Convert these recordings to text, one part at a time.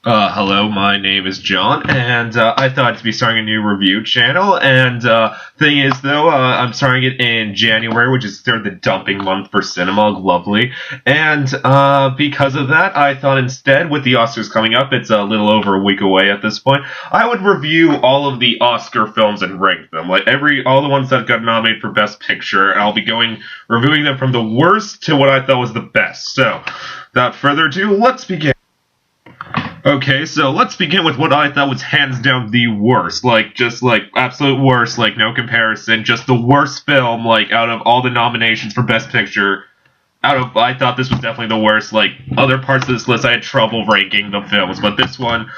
Hello, my name is John, and I thought to be starting a new review channel. And thing is, though, I'm starting it in January, which is sort of the dumping month for cinema. Lovely, and because of that, I thought instead, with the Oscars coming up, it's a little over a week away at this point. I would review all of the Oscar films and rank them, like all the ones that got nominated for Best Picture. I'll be reviewing them from the worst to what I thought was the best. So, without further ado, let's begin. Okay, so let's begin with what I thought was hands down the worst. Just absolute worst, no comparison. Just the worst film, out of all the nominations for Best Picture. I thought this was definitely the worst. Other parts of this list, I had trouble ranking the films, but this one,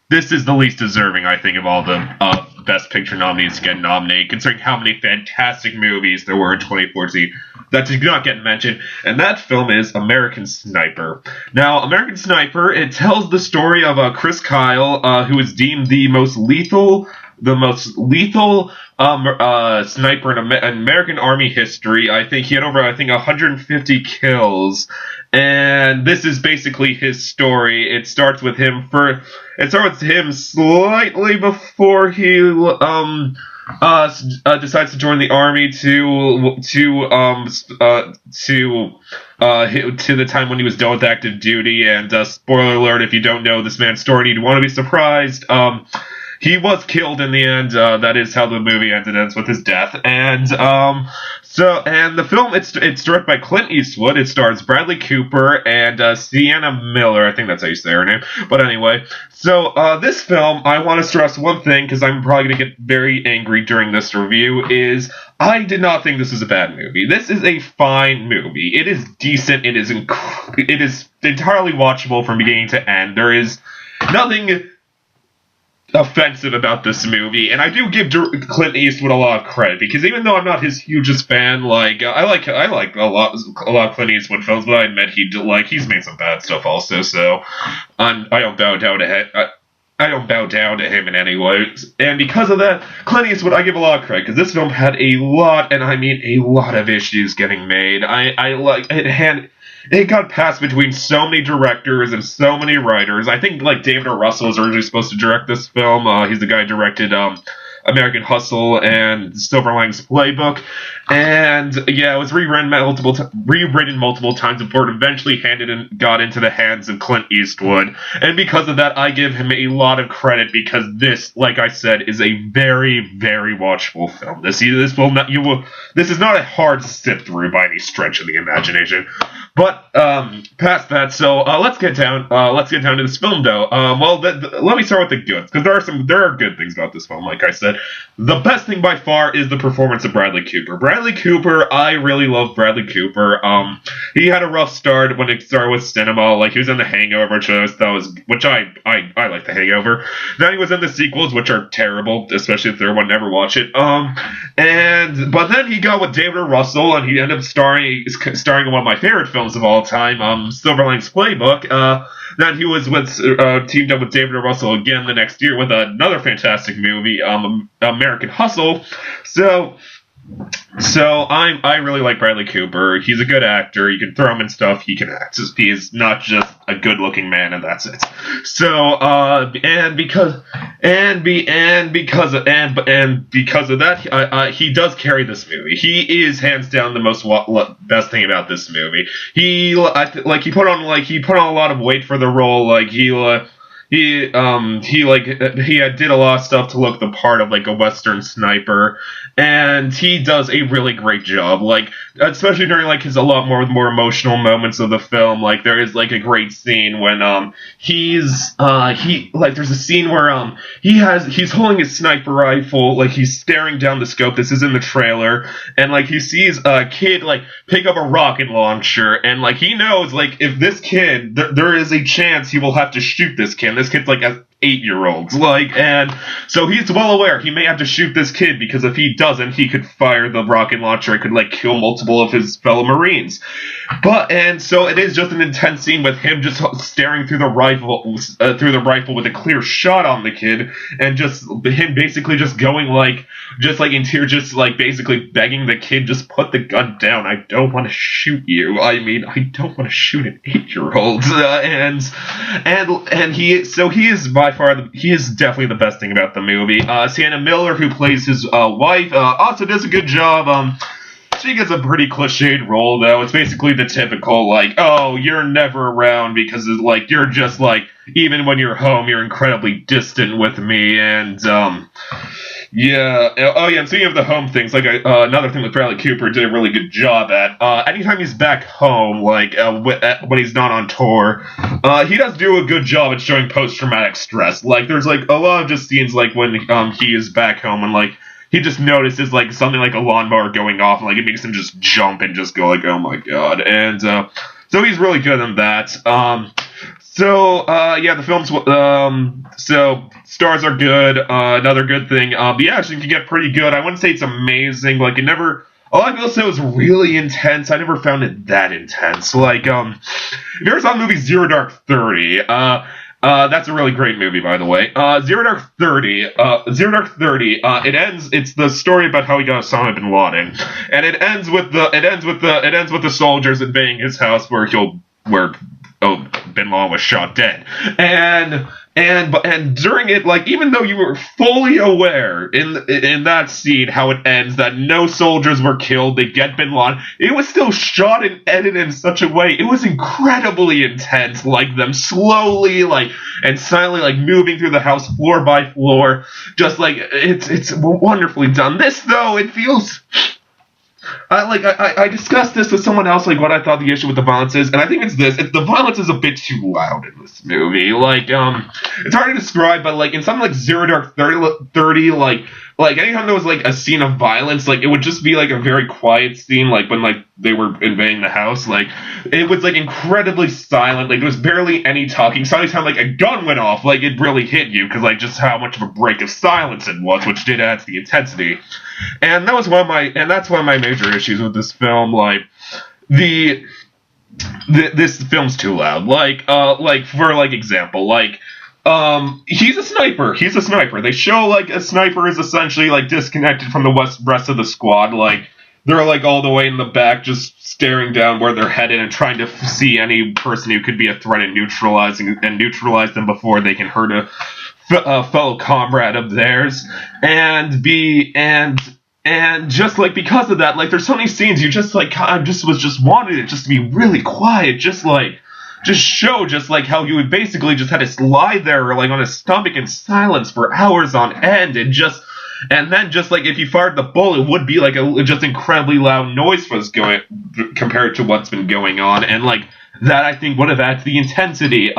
this is the least deserving, I think, of all the Best Picture nominees to get nominated, considering how many fantastic movies there were in 2014 that did not get mentioned, and that film is American Sniper. Now, American Sniper, it tells the story of Chris Kyle, who is deemed the most lethal sniper in American Army history. I think he had over 150 kills, and this is basically his story. It starts with him slightly before he decides to join the army to the time when he was done with active duty. And spoiler alert, if you don't know this man's story, you'd want to be surprised. He was killed in the end. That is how the movie ends with his death. And the film, it's directed by Clint Eastwood. It stars Bradley Cooper and Sienna Miller. I think that's how you say her name. But anyway, so this film, I want to stress one thing, because I'm probably going to get very angry during this review, is I did not think this was a bad movie. This is a fine movie. It is decent. It is entirely watchable from beginning to end. There is nothing offensive about this movie, and I do give Clint Eastwood a lot of credit, because even though I'm not his hugest fan, I like a lot of Clint Eastwood films, but I admit he's made some bad stuff also. So I don't bow down to him. I don't bow down to him in any way, and because of that, Clint Eastwood, I give a lot of credit, because this film had a lot, and I mean a lot of issues getting made. It got passed between so many directors and so many writers. I think David O. Russell was originally supposed to direct this film. He's the guy who directed American Hustle and Silver Linings Playbook. And yeah, it was rewritten multiple times before it eventually got into the hands of Clint Eastwood. And because of that, I give him a lot of credit, because this, like I said, is a very, very watchable film. This is not a hard sit through by any stretch of the imagination. But past that, so let's get down to this film, though. Let me start with the goods, because there are good things about this film. Like I said, the best thing by far is the performance of Bradley Cooper. Bradley Cooper, I really love Bradley Cooper. He had a rough start when it started with cinema. He was in The Hangover, which I like The Hangover. Then he was in the sequels, which are terrible, especially the third one. Never watch it. But then he got with David O. Russell, and he ended up starring in one of my favorite films of all time, Silver Linings Playbook. Then he was teamed up with David O. Russell again the next year with another fantastic movie, American Hustle. So I really like Bradley Cooper. He's a good actor. You can throw him in stuff. He can act. He is not just a good-looking man, and that's it. So because of that, he does carry this movie. He is hands down the best thing about this movie. He put on a lot of weight for the role. He did a lot of stuff to look the part of a Western sniper, and he does a really great job. Especially during his a lot more emotional moments of the film. There is a great scene when there's a scene where he's holding his sniper rifle, he's staring down the scope. This is in the trailer, and he sees a kid pick up a rocket launcher, and he knows if this kid there is a chance he will have to shoot this kid. This kid's 8-year-olds. Like, and so he's well aware he may have to shoot this kid, because if he doesn't, he could fire the rocket launcher and could, like, kill multiple of his fellow Marines. And so it is just an intense scene with him just staring through the rifle with a clear shot on the kid, and just him basically just going in tears, just like basically begging the kid, just put the gun down. I don't want to shoot you. I mean, I don't want to shoot an 8-year-old. And he is definitely the best thing about the movie. Sienna Miller, who plays his wife, also does a good job. She gets a pretty cliched role, though. It's basically the typical, like, oh, you're never around because, like, you're just, like, even when you're home, you're incredibly distant with me, and, yeah. Oh, yeah, and speaking of the home things, like, another thing that Bradley Cooper did a really good job at, anytime he's back home, like, when he's not on tour, he does do a good job at showing post-traumatic stress. Like, there's, like, a lot of just scenes, like, when, he is back home, and, like, he just notices, like, something like a lawnmower going off, and, like, it makes him just jump and just go, like, oh my god. And, so he's really good on that. Yeah, the film's, so stars are good, another good thing. The action can get pretty good. I wouldn't say it's amazing, like, a lot of people say it was really intense. I never found it that intense. Like, if you ever saw the movie Zero Dark 30, that's a really great movie, by the way. Zero Dark 30, it ends, it's the story about how he got Osama bin Laden. And it ends with the soldiers invading his house where bin Laden was shot dead. And during it, like, even though you were fully aware in that scene how it ends, that no soldiers were killed, they get bin Laden, it was still shot and edited in such a way, it was incredibly intense, like them slowly, like, and silently, like, moving through the house floor by floor, just like, it's wonderfully done. This, though, it feels... I discussed this with someone else, like, what I thought the issue with the violence is, and I think it's this. The violence is a bit too loud in this movie. Like, it's hard to describe, but, like, in something like Zero Dark 30, like, anytime there was, like, a scene of violence, like, it would just be, like, a very quiet scene, like, when, like, they were invading the house, like, it was, like, incredibly silent, like, there was barely any talking, so anytime, like, a gun went off, like, it really hit you, because, like, just how much of a break of silence it was, which did add to the intensity. And that's one of my major issues with this film, like, this film's too loud, like, for, like, example, like, he's a sniper. They show, like, a sniper is essentially, like, disconnected from the rest of the squad. Like, they're, like, all the way in the back, just staring down where they're headed and trying to see any person who could be a threat and neutralize them before they can hurt a fellow comrade of theirs. And just, like, because of that, like, there's so many scenes you just, like, kind of just wanted it just to be really quiet, just show just like how you would basically just had to lie there like on his stomach in silence for hours on end, and then just like if you fired the bullet, it would be like a just incredibly loud noise was going compared to what's been going on, and like that I think would have added to the intensity.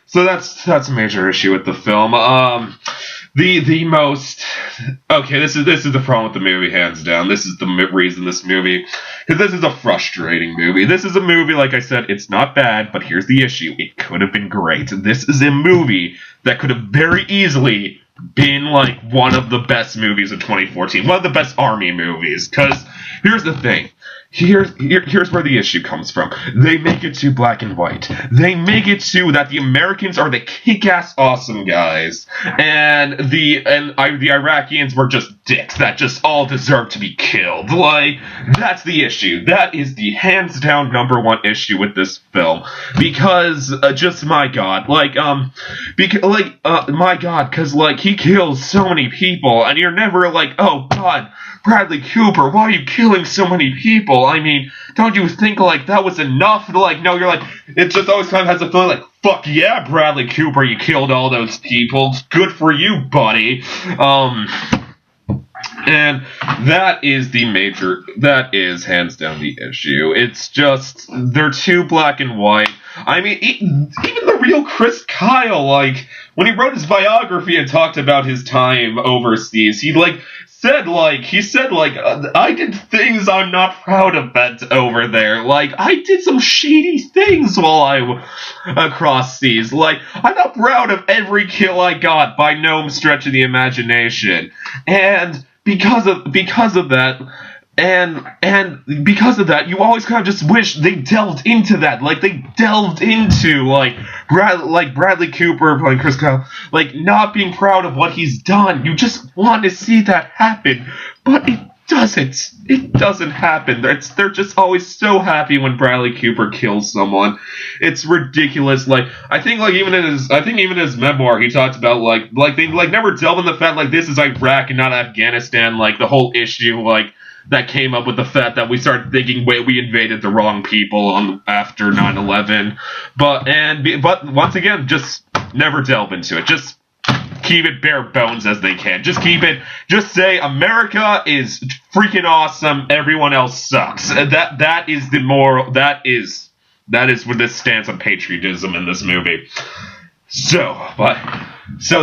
So that's a major issue with the film. The most okay. This is the problem with the movie, hands down. This is the reason this movie, because this is a frustrating movie. This is a movie, like I said, it's not bad, but here's the issue: it could have been great. This is a movie that could have very easily been like one of the best movies of 2014, one of the best army movies. Because here's the thing. Here's where the issue comes from. They make it too black and white. They make it too that the Americans are the kick-ass awesome guys, and the Iraqis were just dicks that just all deserve to be killed. Like, that's the issue. That is the hands down number one issue with this film. Because just my God, my God, because like he kills so many people, and you're never like, oh God, Bradley Cooper, why are you killing so many people? I mean, don't you think, like, that was enough? Like, no, you're like, it just always kind of has a feeling like, fuck yeah, Bradley Cooper, you killed all those people. Good for you, buddy. And that is hands down the issue. It's just, they're too black and white. I mean, even the real Chris Kyle, like, when he wrote his biography and talked about his time overseas, he, like, said, I did things I'm not proud of that over there. Like, I did some shady things while across seas. Like, I'm not proud of every kill I got by no stretch of the imagination. And because of that, because of that, you always kind of just wish they delved into that. Like, they delved into, Bradley Cooper playing Chris Kyle, not being proud of what he's done. You just want to see that happen. But it doesn't. It doesn't happen. They're just always so happy when Bradley Cooper kills someone. It's ridiculous. I think even in his memoir, he talks about, they never delve in the fact, this is Iraq and not Afghanistan. The whole issue, that came up with the fact that we started thinking, wait, we invaded the wrong people after 9/11. But once again, just never delve into it. Just keep it bare bones as they can. Just say America is freaking awesome, everyone else sucks. That is the moral, that is where this stands on patriotism in this movie. So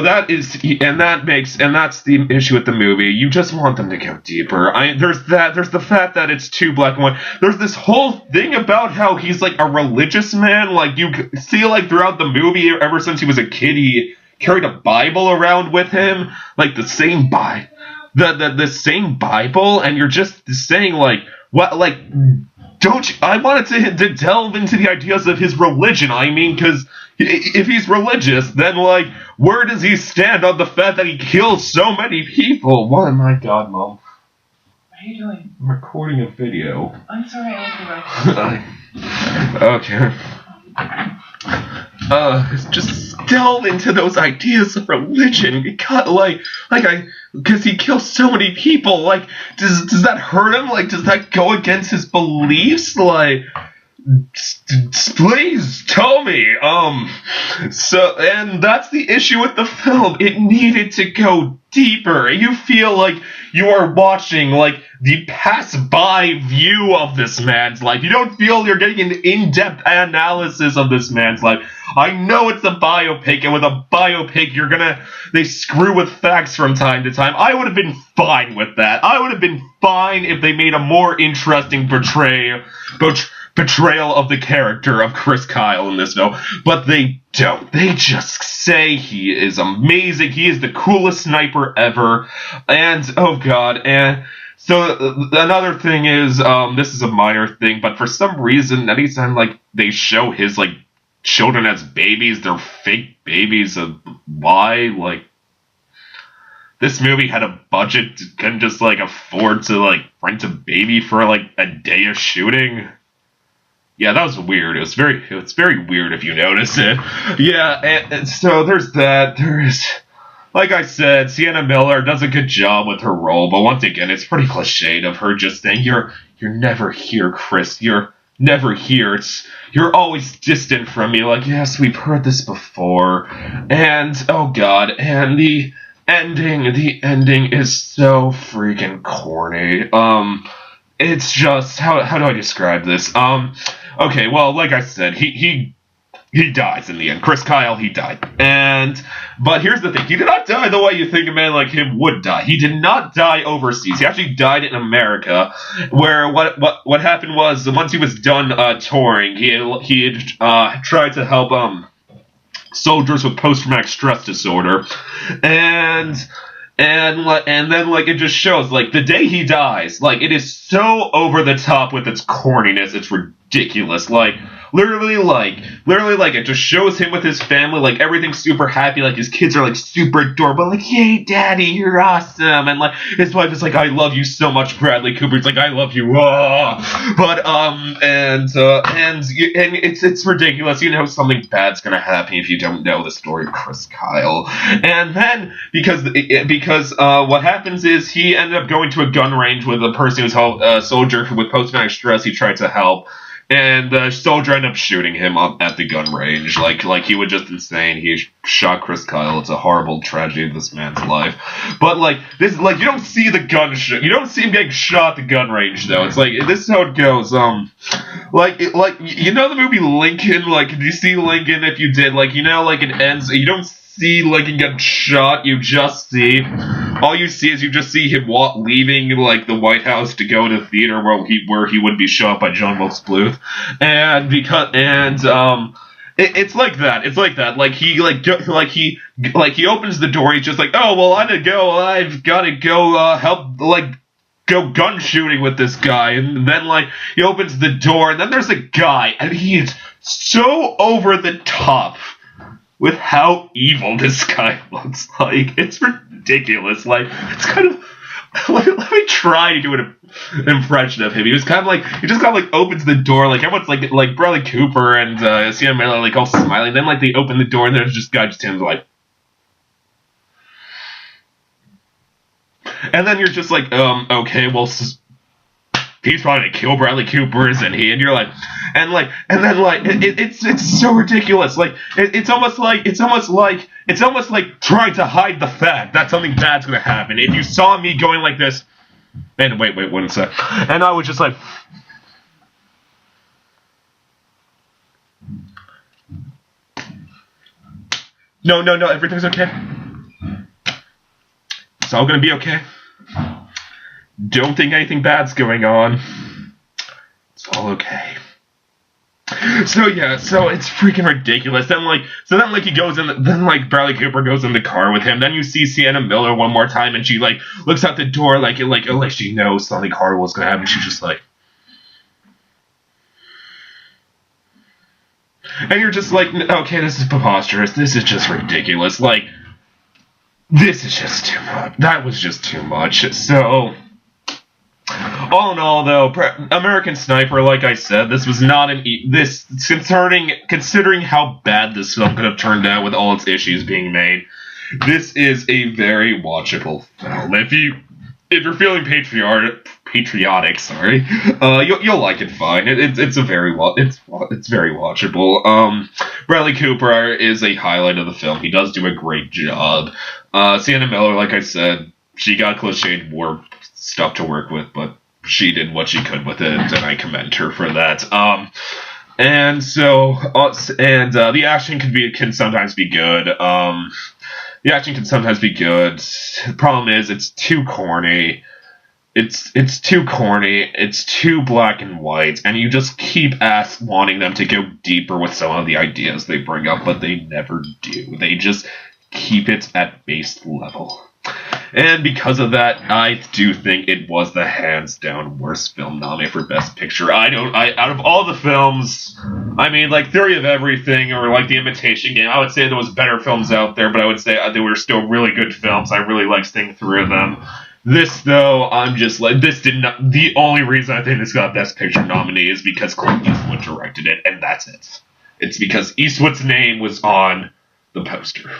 that is, and that's the issue with the movie. You just want them to go deeper. There's the fact that it's too black and white. There's this whole thing about how he's a religious man. You see, throughout the movie, ever since he was a kid, he carried a Bible around with him, the same the same Bible, and you're just saying what, don't you, I wanted to delve into the ideas of his religion. I mean, because if he's religious, then, where does he stand on the fact that he kills so many people? Oh my God, Mom. What are you doing? I'm recording a video. I'm sorry, I won't be Okay. Just delve into those ideas of religion, because he kills so many people. Does that hurt him? Does that go against his beliefs? Please tell me. And that's the issue with the film. It needed to go deeper. You feel like you are watching the pass-by view of this man's life. You don't feel you're getting an in-depth analysis of this man's life. I know it's a biopic, and with a biopic, they screw with facts from time to time. I would have been fine with that. I would have been fine if they made a more interesting portrayal of the character of Chris Kyle in this film, but they don't. They just say he is amazing. He is the coolest sniper ever, and oh God, and so another thing is, this is a minor thing, but for some reason, anytime they show his children as babies, they're fake babies. Why? This movie had a budget, couldn't just afford to rent a baby for a day of shooting. Yeah, that was weird. It's very weird if you notice it. Yeah, and so there's that. There's, like I said, Sienna Miller does a good job with her role, but once again, it's pretty cliched of her just saying, "You're never here, Chris. You're never here. You're always distant from me." Yes, we've heard this before, and oh God, and the ending is so freaking corny. It's just how do I describe this? Okay, well, like I said, he dies in the end. Chris Kyle, he died. But here's the thing. He did not die the way you think a man like him would die. He did not die overseas. He actually died in America, where what happened was, once he was done touring, he had tried to help soldiers with post-traumatic stress disorder. And then it just shows, the day he dies, it is so over the top with its corniness, it's ridiculous. Literally, it just shows him with his family, everything's super happy, his kids are, super adorable, yay, Daddy, you're awesome, and, his wife is I love you so much, Bradley Cooper, he's I love you, but, and it's ridiculous, something bad's gonna happen if you don't know the story of Chris Kyle, and then, because what happens is, he ended up going to a gun range with a person who's a soldier with post-traumatic stress he tried to help. And the soldier ended up shooting him up at the gun range. He was just insane. He shot Chris Kyle. It's a horrible tragedy of this man's life. But, this, you don't see the gun shot. You don't see him getting shot at the gun range, though. It's this is how it goes. You know the movie Lincoln? Did you see Lincoln? If you did, it ends, you don't see Lincoln get shot, you just see, all you see is you just see him leaving like the White House to go to the theater where he would be shot by John Wilkes Booth, it's like that. It's like that. Like he opens the door. He's just like, oh well, I've got to go help go gun shooting with this guy, and then like he opens the door, and then there's a guy, and he is so over the top with how evil this guy looks. Like, it's ridiculous. Like, it's kind of let me try to do an impression of him. He just kind of like opens the door, like everyone's like Bradley Cooper and Sienna Miller like all smiling. Then like they open the door, and there's just guy just stands like. And then you're just like, okay, well, he's probably gonna kill Bradley Cooper, isn't he? And you're like, it's so ridiculous. Like, it's almost like trying to hide the fact that something bad's gonna happen. If you saw me going like this, and wait 1 sec, and I was just like, no, everything's okay. It's all gonna be okay. Don't think anything bad's going on. It's all okay. So yeah, so it's freaking ridiculous. Then he goes in. Then like Bradley Cooper goes in the car with him. Then you see Sienna Miller one more time, and she like looks out the door like she knows something horrible is gonna happen. She's just like, and you're just like, okay, this is preposterous. This is just ridiculous. Like, this is just too much. That was just too much. So. All in all, though, American Sniper, like I said, this was not considering how bad this film could have turned out with all its issues being made. This is a very watchable film. If you're feeling patriotic, you'll like it fine. It's very watchable. Bradley Cooper is a highlight of the film. He does do a great job. Sienna Miller, like I said, she got cliched war stuff to work with, but she did what she could with it, and I commend her for that. The action can sometimes be good. The action can sometimes be good. The problem is it's too corny. It's too corny. It's too black and white, and you just keep wanting them to go deeper with some of the ideas they bring up, but they never do. They just keep it at base level. And because of that, I do think it was the hands-down worst film nominated for Best Picture. Out of all the films, I mean, like Theory of Everything or like The Imitation Game, I would say there was better films out there, but I would say they were still really good films. I really liked staying through them. This, though, I'm just like, this did not. The only reason I think this got Best Picture nominee is because Clint Eastwood directed it, and that's it. It's because Eastwood's name was on the poster.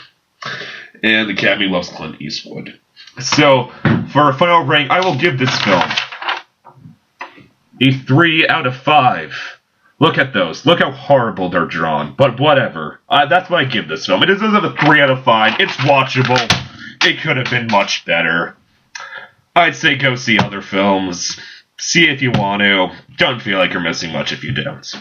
And the Academy loves Clint Eastwood. So, for a final rank, I will give this film a 3 out of 5. Look at those. Look how horrible they're drawn. But whatever. That's what I give this film. It deserves a 3 out of 5. It's watchable. It could have been much better. I'd say go see other films. See if you want to. Don't feel like you're missing much if you don't.